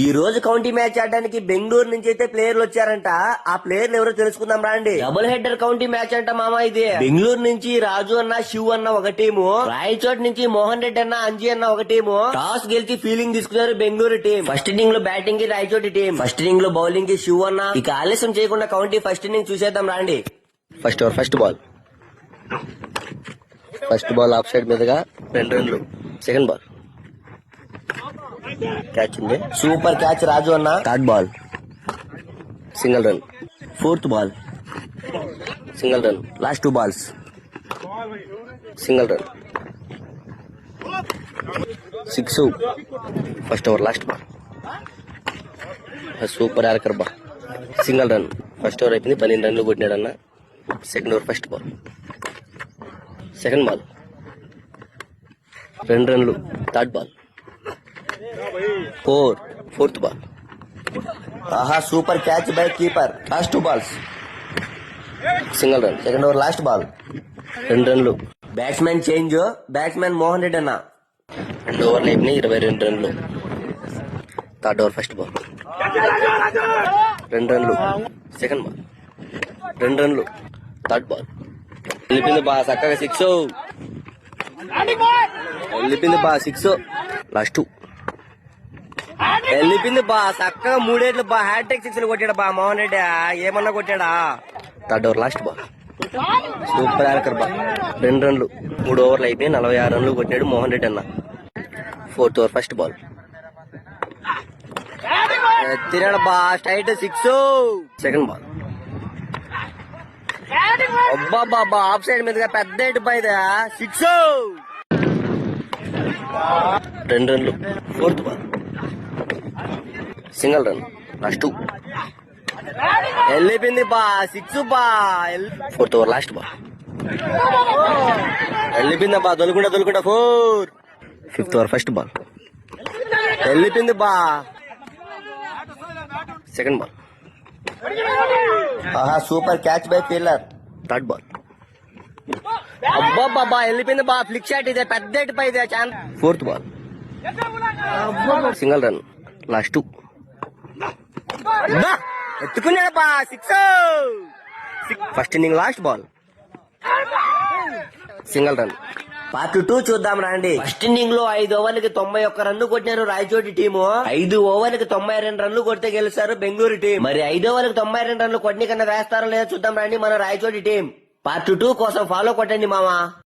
ఈ రోజు county match ఆడడానికి బెంగళూరు నుంచి అయితే ప్లేయర్లు వచ్చారంట. ఆ ప్లేయర్లు ఎవరో తెలుసుకుందాం రండి. డబుల్ హెడర్ కౌంటీ మ్యాచ్ అంట మామ ఇది. బెంగళూరు నుంచి రాజు అన్న, శివ్ అన్న ఒక టీము, రాయచోట్ నుంచి మోహన్ రెడ్డి అన్న, అంజీ అన్న ఒక టీము. టాస్ గెలిచి ఫీలింగ్ తీసుకున్నారు బెంగళూరు టీం. ఫస్ట్ ఇన్నింగ్ లో బ్యాటింగ్ కి రాయచోటి టీం, ఫస్ట్ ఇన్నింగ్ లో బౌలింగ్ కి శివ్ అన్న. ఇక ఆలస్యం చేయకుండా కౌంటీ ఫస్ట్ ఇన్నింగ్ చూసేద్దాం రండి. First over first ball off side మీదుగా 2 రన్లు. సెకండ్ బాల్ క్యాచ్ ఉంది, సూపర్ క్యాచ్ రాజు అన్న. Third ball single run. Fourth ball single run. Last 2 balls single run. 6. First over last ball super yorker బా, single run. First over అయిపోయింది, 12 రన్లు కొట్టినాడన్న. Second over first ball, second ball 2 రన్లు. Third ball 4. Fourth ball ఆహా super catch by keeper. Last 2 balls single run. Second over last ball 2 రన్లు. Batsmen change, batsmen Mohan Reddy అన్న. 2 ఓవర్లు అయిపోయినాయి, 22 రన్లు. థర్డ్ ఓవర్ ఫస్ట్ బాల్ 2 రన్లు. సెకండ్ బాల్ 2 రన్లు. Third ball వెళ్ళిపోయింది బా చక్కగా 6. వెళ్ళిపోయింది బా 6. లాస్ట్ 2 వెళ్ళిపోయింది బా చక్కగా 3 ఏళ్ళు బా. హ్యాట్రిక్ 6 కొట్టాడు బా మోహన్ రెడ్డి, ఏమన్నా కొట్టాడా. Third over last ball super yorker బా 2 రన్లు. 3 ఓవర్లు అయిపోయి 46 రన్లు కొట్టాడు మోహన్ రెడ్డి అన్న. ఫోర్త్ ఓవర్ ఫస్ట్ బాల్ తినడు బా స్ట్రైట్ 6. సెకండ్ బాల్ అబ్బా బాబా ఆఫ్ సైడ్ మీదుగా పెద్ద ఎటు పైదా 6. 2 రన్లు. Fourth ball single run. Last 2 వెళ్ళిపోయింది బా 6 బా. ఫోర్త్ ఓవర్ లాస్ట్ బాల్ వెళ్ళిపోయింది బా దొలుకుంటా 4. ఫిఫ్త్ ఓవర్ ఫస్ట్ బాల్ వెళ్ళిపోయింది బా. సెకండ్ బాల్ ఆహా super catch by fielder. Third ball అబ్బా బాబా వెళ్ళిపోయింది బా ఫ్లిక్ షాట్, ఇదే పెద్ద ఎటు పైదే chance. Fourth ball single run. Last 2 ఎత్తుకున్నాడు బా 6. First inning last ball single run. Part 2 చూద్దాం రండి. ఫస్ట్ ఇన్నింగ్ లో 5 ఓవర్లకి 91 రన్లు కొట్టినారు రాయచోటి టీము. 5 ఓవర్లకి 92 రన్లు కొడితే గెలుస్తారు బెంగళూరు టీం. మరి 5 ఓవర్లకు 92 రన్లు కొట్టిన కన్నా వేస్తారో లేదో చూద్దాం రండి మన రాయచోటి టీం. పార్ట్ 2 కోసం ఫాలో కొట్టండి మామా.